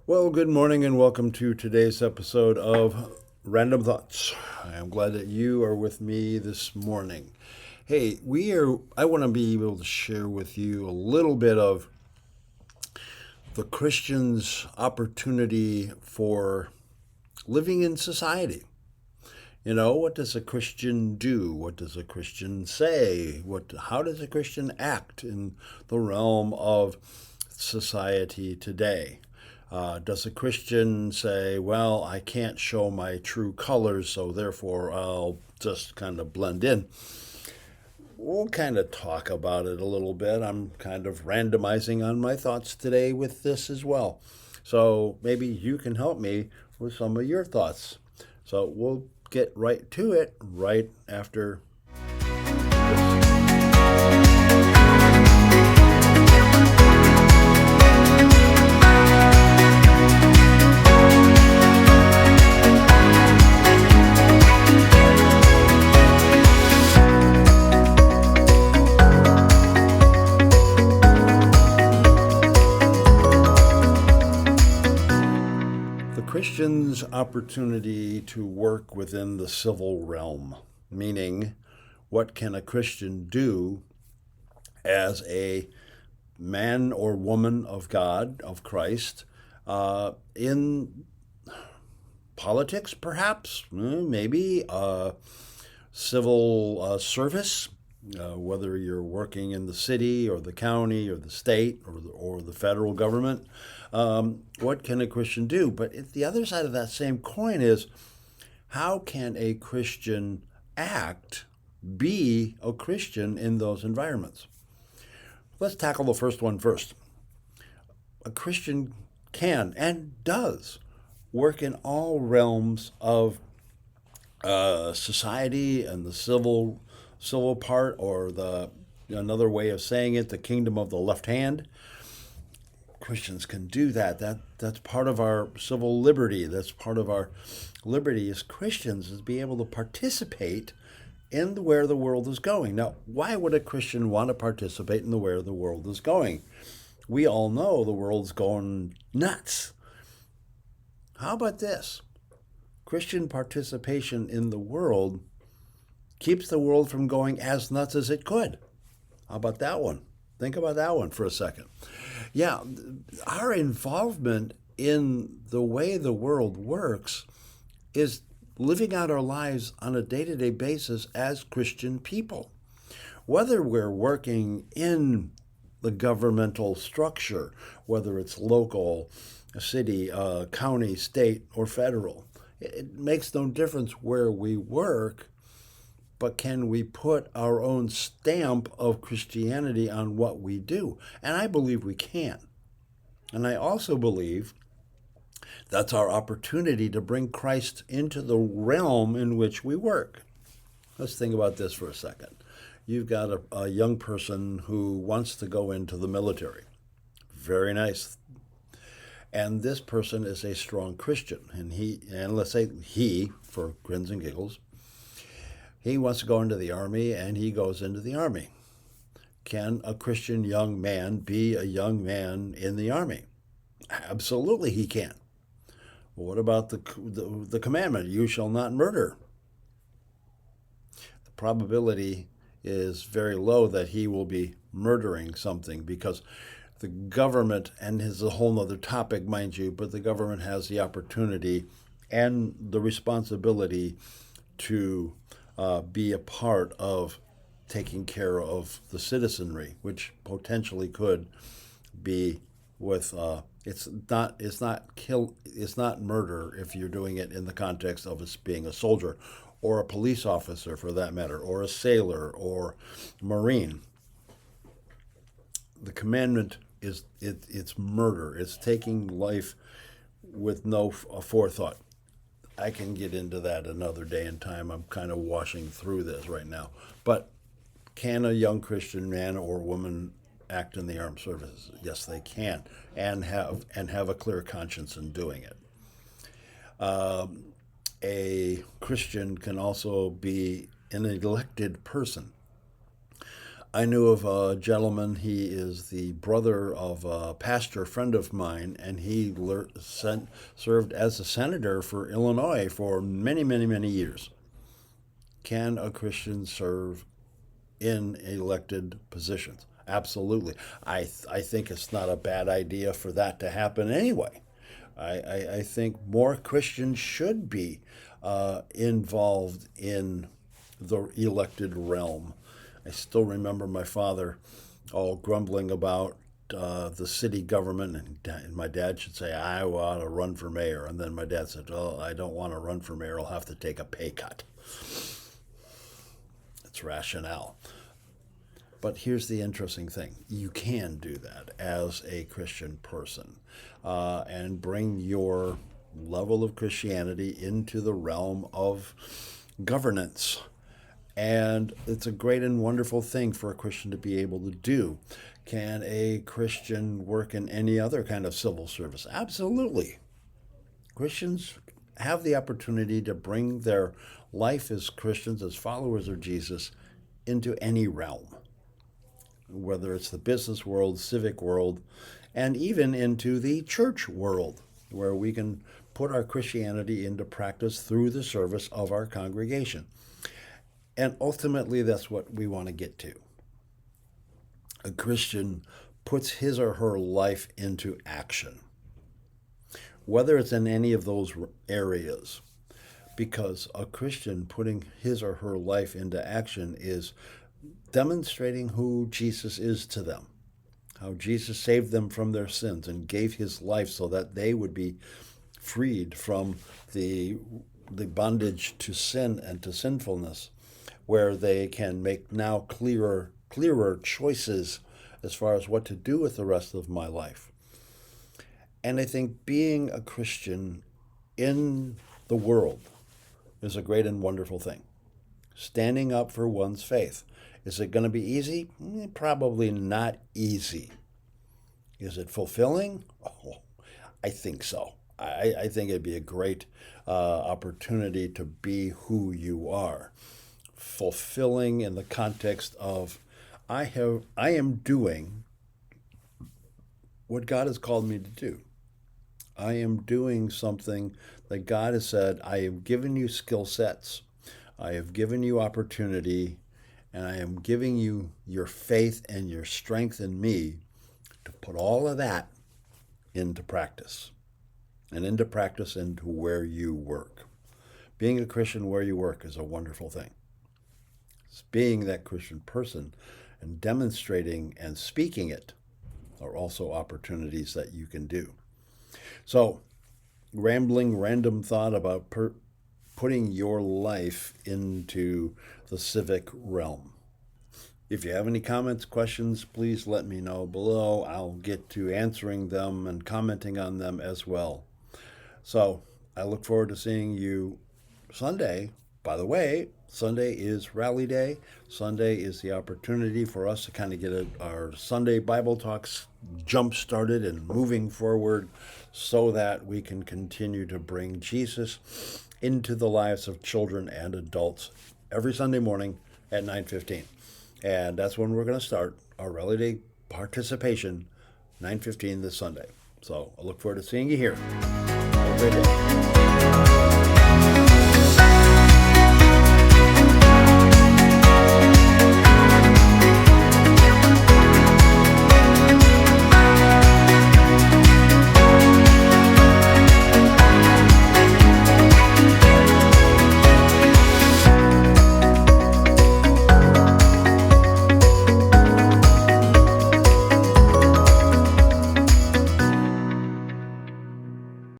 Well, good morning and welcome to today's episode of Random Thoughts. I am glad that you are with me this morning. Hey, I want to be able to share with you a little bit of the Christian's opportunity for living in society. You know, what does a Christian do? What does a Christian say? How does a Christian act in the realm of society today? Does a Christian say, well, I can't show my true colors, so therefore I'll just kind of blend in? We'll kind of talk about it a little bit. I'm kind of randomizing on my thoughts today with this as well. So maybe you can help me with some of your thoughts. So we'll get right to it right after this. The Christian's opportunity to work within the civil realm, meaning what can a Christian do as a man or woman of God, of Christ, in politics, perhaps, maybe civil service, whether you're working in the city or the county or the state or the federal government. What can a Christian do? But the other side of that same coin is how can a Christian act, be a Christian in those environments? Let's tackle the first one first. A Christian can and does work in all realms of society and the civil part, or the another way of saying it, the kingdom of the left hand. Christians can do that. That's part of our civil liberty. That's part of our liberty as Christians, is be able to participate in where the world is going. Now, why would a Christian want to participate in the where the world is going? We all know the world's going nuts. How about this? Christian participation in the world keeps the world from going as nuts as it could. How about that one? Think about that one for a second. Yeah, our involvement in the way the world works is living out our lives on a day-to-day basis as Christian people. Whether we're working in the governmental structure, whether it's local, city, county, state, or federal, it makes no difference where we work, but can we put our own stamp of Christianity on what we do? And I believe we can. And I also believe that's our opportunity to bring Christ into the realm in which we work. Let's think about this for a second. You've got a young person who wants to go into the military. Very nice. And this person is a strong Christian. And let's say he, for grins and giggles, he wants to go into the army, and he goes into the army. Can a Christian young man be a young man in the army? Absolutely, he can. Well, what about the commandment, you shall not murder? The probability is very low that he will be murdering something, because the government, and this is a whole other topic, mind you, but the government has the opportunity and the responsibility to be a part of taking care of the citizenry, which potentially could be with it's not murder if you're doing it in the context of us being a soldier or a police officer, for that matter, or a sailor or marine. The commandment is it's murder. It's taking life with no forethought. I can get into that another day and time. I'm kind of washing through this right now. But can a young Christian man or woman act in the armed services? Yes, they can, and have a clear conscience in doing it. A Christian can also be an elected person. I knew of a gentleman, he is the brother of a pastor friend of mine, and he served as a senator for Illinois for many, many, many years. Can a Christian serve in elected positions? Absolutely. I think it's not a bad idea for that to happen anyway. I think more Christians should be involved in the elected realm. I still remember my father all grumbling about the city government, and my dad should say, I want to run for mayor. And then my dad said, well, I don't want to run for mayor. I'll have to take a pay cut. It's rationale. But here's the interesting thing. You can do that as a Christian person and bring your level of Christianity into the realm of governance. And it's a great and wonderful thing for a Christian to be able to do. Can a Christian work in any other kind of civil service? Absolutely. Christians have the opportunity to bring their life as Christians, as followers of Jesus, into any realm, whether it's the business world, civic world, and even into the church world, where we can put our Christianity into practice through the service of our congregation. And ultimately, that's what we want to get to. A Christian puts his or her life into action, whether it's in any of those areas, because a Christian putting his or her life into action is demonstrating who Jesus is to them, how Jesus saved them from their sins and gave his life so that they would be freed from the bondage to sin and to sinfulness, where they can make now clearer choices as far as what to do with the rest of my life. And I think being a Christian in the world is a great and wonderful thing. Standing up for one's faith. Is it going to be easy? Probably not easy. Is it fulfilling? Oh, I think so. I think it'd be a great opportunity to be who you are. Fulfilling in the context of I am doing what God has called me to do. I am doing something that God has said, I have given you skill sets, I have given you opportunity, and I am giving you your faith and your strength in me to put all of that into practice, and into practice into where you work. Being a Christian where you work is a wonderful thing. Being that Christian person and demonstrating and speaking it are also opportunities that you can do. So, random thought about putting your life into the civic realm. If you have any comments, questions, please let me know below. I'll get to answering them and commenting on them as well. So, I look forward to seeing you Sunday. By the way, Sunday is Rally Day. Sunday is the opportunity for us to kind of get our Sunday Bible talks jump-started and moving forward so that we can continue to bring Jesus into the lives of children and adults every Sunday morning at 9:15. And that's when we're going to start our Rally Day participation, 9:15 this Sunday. So I look forward to seeing you here. Have a great day.